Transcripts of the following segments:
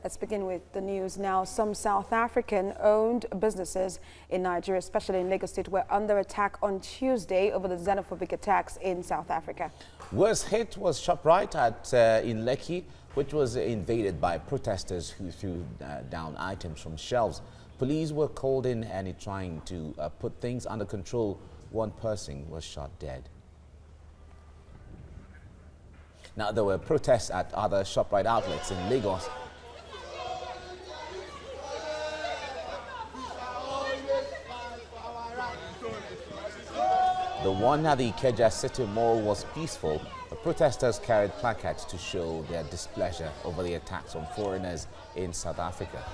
Let's begin with the news now. Some South African-owned businesses in Nigeria, especially in Lagos State, were under attack on Tuesday over the xenophobic attacks in South Africa. Worst hit was ShopRite in Lekki, which was invaded by protesters who threw down items from shelves. Police were called in and trying to put things under control. One person was shot dead. Now, there were protests at other ShopRite outlets in Lagos. The one at the Ikeja City Mall was peaceful. The protesters carried placards to show their displeasure over the attacks on foreigners in South Africa.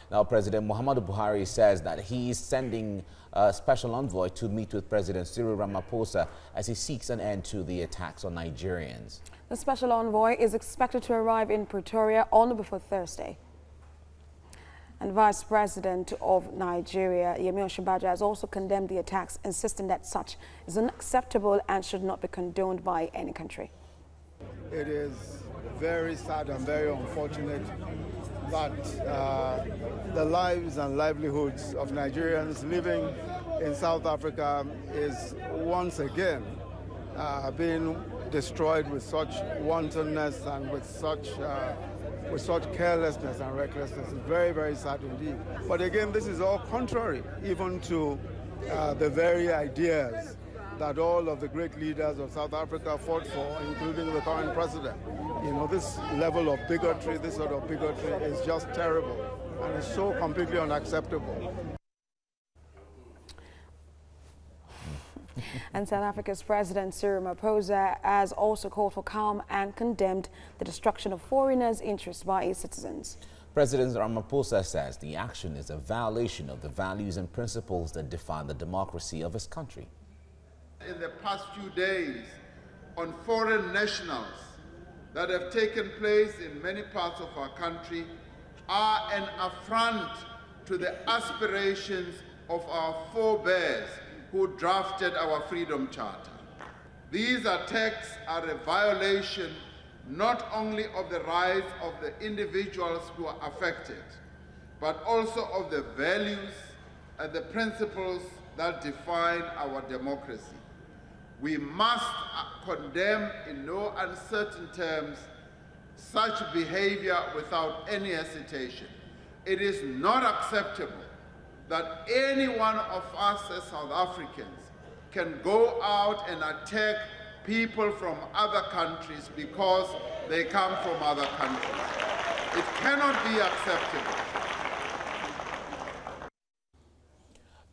Now, President Muhammadu Buhari says that he is sending a special envoy to meet with President Cyril Ramaphosa as he seeks an end to the attacks on Nigerians. The special envoy is expected to arrive in Pretoria on or before Thursday. And Vice President of Nigeria, Yemi Osinbajo, has also condemned the attacks, insisting that such is unacceptable and should not be condoned by any country. It is very sad and very unfortunate that the lives and livelihoods of Nigerians living in South Africa is once again being destroyed with such wantonness and with such carelessness and recklessness. It's very, very sad indeed. But again, this is all contrary even to the very ideas that all of the great leaders of South Africa fought for, including the current president. You know, this level of bigotry, this sort of bigotry is just terrible and it's so completely unacceptable. And South Africa's President Cyril Ramaphosa has also called for calm and condemned the destruction of foreigners' interests by its citizens. President Ramaphosa says the action is a violation of the values and principles that define the democracy of his country. In the past few days, on foreign nationals that have taken place in many parts of our country are an affront to the aspirations of our forebears who drafted our Freedom Charter. These attacks are a violation not only of the rights of the individuals who are affected, but also of the values and the principles that define our democracy. We must condemn in no uncertain terms such behavior without any hesitation. It is not acceptable that any one of us as South Africans can go out and attack people from other countries because they come from other countries. It cannot be acceptable.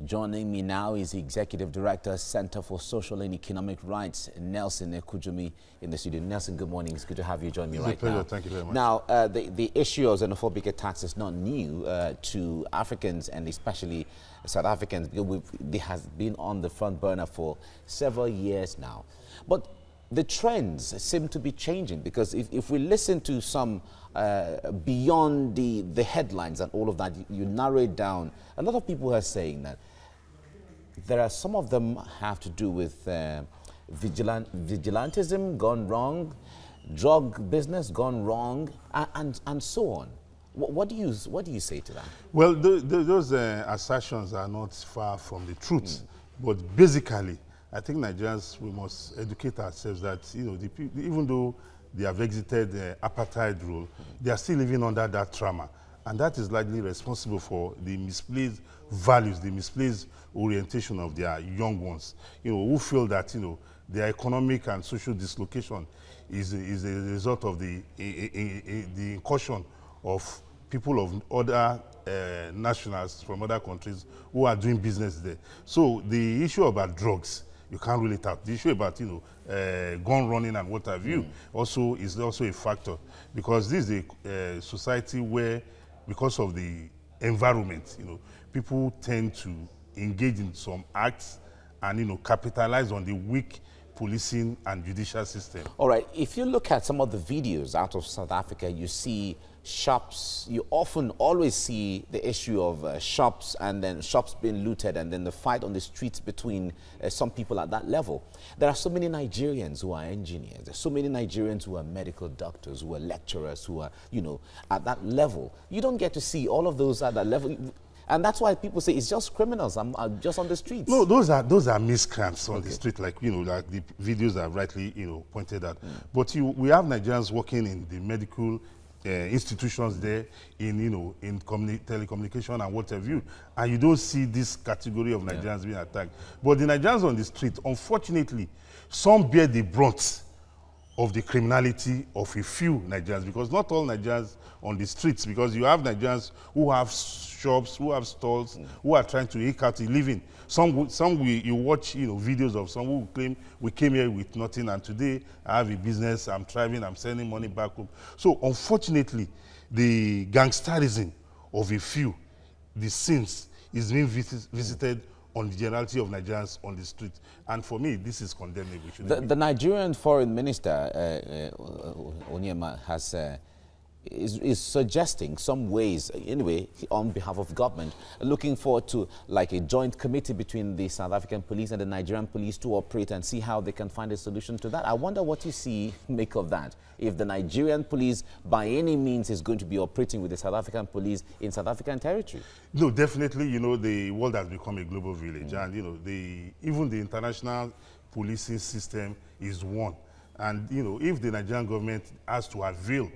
Joining me now is the Executive Director, Center for Social and Economic Rights, Nelson Ekujumi, in the studio. Nelson, good morning. It's good to have you join me right now. Thank you very much. Now, the issue of xenophobic attacks is not new to Africans and especially South Africans. It has been on the front burner for several years now. But the trends seem to be changing because if we listen to some beyond the headlines and all of that, you narrow it down, a lot of people are saying that there are some of them have to do with vigilantism gone wrong, drug business gone wrong, and so on. What do you say to that? Well, those assertions are not far from the truth, but basically, I think Nigerians, we must educate ourselves that, you know, even though they have exited the apartheid rule, they are still living under that trauma. And that is likely responsible for the misplaced values, the misplaced orientation of their young ones, you know, who feel that, you know, their economic and social dislocation is a result of the incursion of people of other nationals from other countries who are doing business there. So the issue about drugs, you can't rule it out. The issue about, you know, gun running and what have you also is also a factor, because this is a society where, because of the environment, you know, people tend to engage in some acts and, you know, capitalize on the weak policing and judicial system. All right, if you look at some of the videos out of South Africa, you see shops, you often always see the issue of shops and then shops being looted and then the fight on the streets between some people at that level. There are so many Nigerians who are engineers. There's so many Nigerians who are medical doctors, who are lecturers, who are, you know, at that level. You don't get to see all of those at that level. And that's why people say it's just criminals. I'm just on the streets. No, those are miscreants on the street, like, you know, like the videos are rightly, you know, pointed at. But we have Nigerians working in the medical institutions there, in, you know, in telecommunication and what have you, and you don't see this category of Nigerians being attacked. But the Nigerians on the street, unfortunately, some bear the brunt of the criminality of a few Nigerians, because not all Nigerians on the streets, because you have Nigerians who have shops, who have stalls, who are trying to eke out a living. You watch, you know, videos of some who claim we came here with nothing and today I have a business, I'm thriving, I'm sending money back home. So unfortunately, the gangsterism of a few, the sins, is being visited on the generality of Nigerians on the street. And for me, this is condemnable. The Nigerian foreign minister, Onyema, has is suggesting some ways, anyway, on behalf of government, looking forward to like a joint committee between the South African police and the Nigerian police to operate and see how they can find a solution to that. I wonder what you make of that. If the Nigerian police by any means is going to be operating with the South African police in South African territory. No, definitely, you know, the world has become a global village, and, you know, even the international policing system is one. And, you know, if the Nigerian government has to avail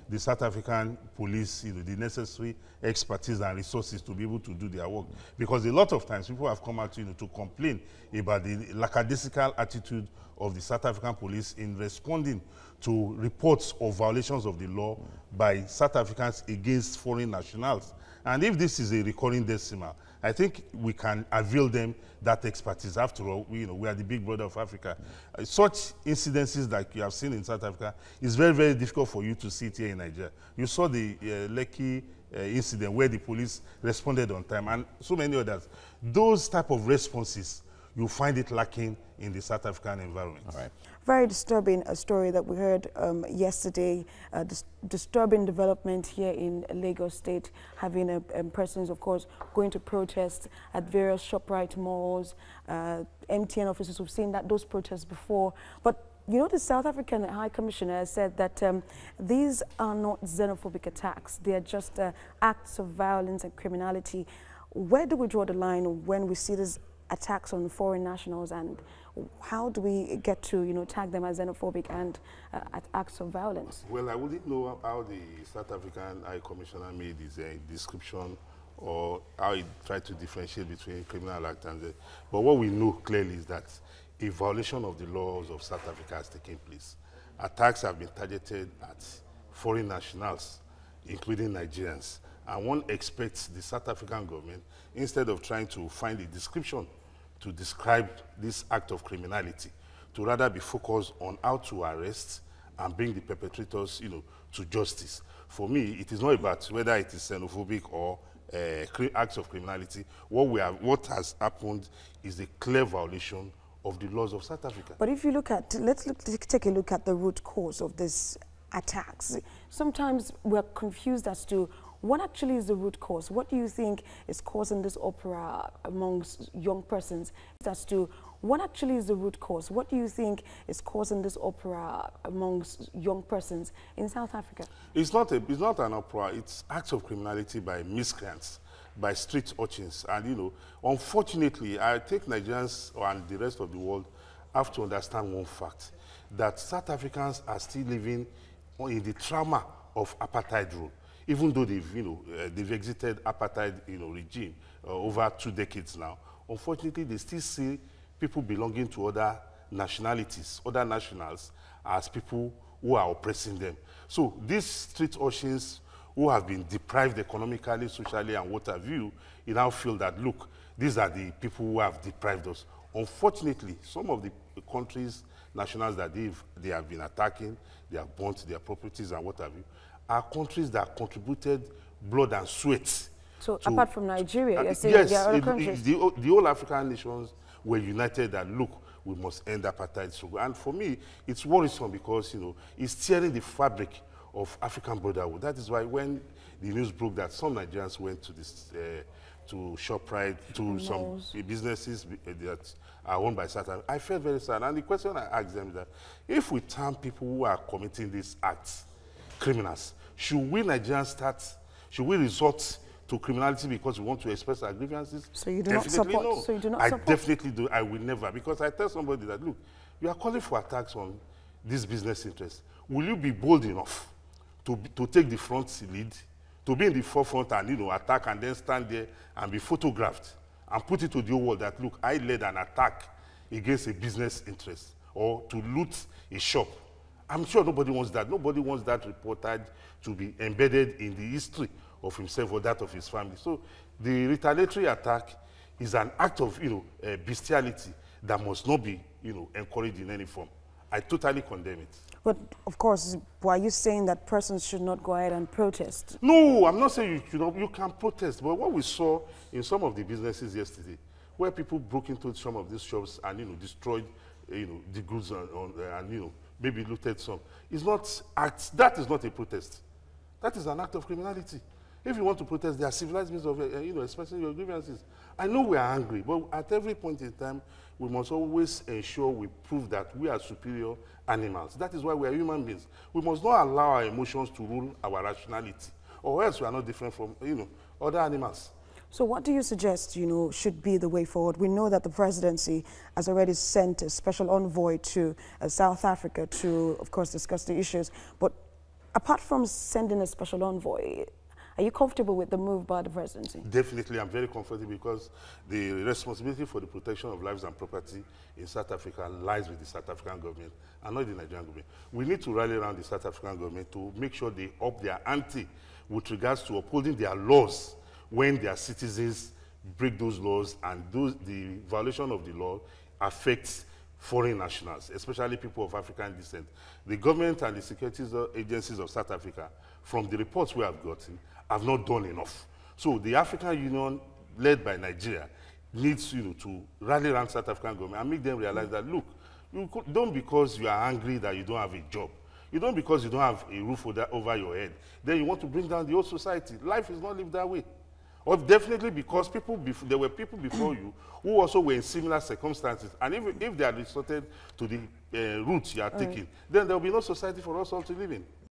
the South African police, you know, the necessary expertise and resources to be able to do their work, because a lot of times people have come out, you know, to complain about the lackadaisical attitude of the South African police in responding to reports of violations of the law by South Africans against foreign nationals. And if this is a recurring decimal, I think we can avail them that expertise. After all, we are the big brother of Africa. Such incidences like you have seen in South Africa is very, very difficult for you to see it here in Nigeria. You saw the Lekki incident where the police responded on time, and so many others. Those type of responses, you find it lacking in the South African environment. All right. Very disturbing story that we heard yesterday. Disturbing development here in Lagos State, having persons, of course, going to protest at various ShopRite malls, MTN offices. We've seen those protests before. But, you know, the South African High Commissioner has said that these are not xenophobic attacks. They are just acts of violence and criminality. Where do we draw the line when we see these attacks on foreign nationals, and how do we get to, you know, tag them as xenophobic and acts of violence? Well, I wouldn't know how the South African High Commissioner made his description, or how he tried to differentiate between criminal act and but what we know clearly is that a violation of the laws of South Africa has taken place. Attacks have been targeted at foreign nationals, including Nigerians. And one expects the South African government, instead of trying to find a description to describe this act of criminality, to rather be focused on how to arrest and bring the perpetrators, you know, to justice. For me, it is not about whether it is xenophobic or acts of criminality. What has happened is a clear violation of the laws of South Africa. But if you look at, take a look at the root cause of these attacks. Sometimes we're confused as to what actually is the root cause. What do you think is causing this uproar amongst young persons? As to what actually is the root cause? What do you think is causing this uproar amongst young persons in South Africa? It's not an uproar. It's acts of criminality by miscreants, by street urchins. And, you know, unfortunately, I think Nigerians and the rest of the world have to understand one fact, that South Africans are still living in the trauma of apartheid rule. Even though they've exited apartheid, regime over 2 decades now, unfortunately, they still see people belonging to other nationalities, other nationals, as people who are oppressing them. So these street urchins who have been deprived economically, socially, and what have you now feel that, look, these are the people who have deprived us. Unfortunately, some of the countries, nationals that they have been attacking, they have burnt their properties and what have you, are countries that contributed blood and sweat. So apart from Nigeria, you're saying yes, there are other countries? The whole African nations were united that, look, we must end apartheid struggle. And for me, it's worrisome because, it's tearing the fabric of African brotherhood. That is why when the news broke that some Nigerians went to this, to ShopRite, to some businesses that are owned by South Africa, I felt very sad. And the question I asked them is that if we term people who are committing these acts criminals, should we Nigerians should we resort to criminality because we want to express our grievances? So you do not support? No. So you do not I support? definitely do. I will never. Because I tell somebody that, look, you are calling for attacks on this business interest. Will you be bold enough to take the front lead, to be in the forefront and, you know, attack and then stand there and be photographed and put it to the whole world that, look, I led an attack against a business interest or to loot a shop? I'm sure nobody wants that. Nobody wants that reportage to be embedded in the history of himself or that of his family. So the retaliatory attack is an act of, you know, bestiality that must not be, you know, encouraged in any form. I totally condemn it. But of course, were you saying that persons should not go ahead and protest? No, I'm not saying you can protest. But what we saw in some of the businesses yesterday, where people broke into some of these shops and, you know, destroyed, you know, the goods and, you know, maybe looted some, is not that is not a protest. That is an act of criminality. If you want to protest, there are civilized means of, you know, expressing your grievances. I know we are angry, but at every point in time, we must always ensure we prove that we are superior animals. That is why we are human beings. We must not allow our emotions to rule our rationality, or else we are not different from, you know, other animals. So what do you suggest, you know, should be the way forward? We know that the presidency has already sent a special envoy to South Africa to, of course, discuss the issues. But apart from sending a special envoy, are you comfortable with the move by the presidency? Definitely, I'm very comfortable because the responsibility for the protection of lives and property in South Africa lies with the South African government and not the Nigerian government. We need to rally around the South African government to make sure they up their ante with regards to upholding their laws when their citizens break those laws and the violation of the law affects foreign nationals, especially people of African descent. The government and the security agencies of South Africa, from the reports we have gotten, have not done enough. So the African Union, led by Nigeria, needs, you know, to rally around South African government and make them realize that, look, don't because you are angry that you don't have a job. You don't because you don't have a roof over your head. Then you want to bring down the whole society. Life is not lived that way. Or definitely because there were people before you who also were in similar circumstances. And if they are resorted to the route you are taking, then there will be no society for us all to live in.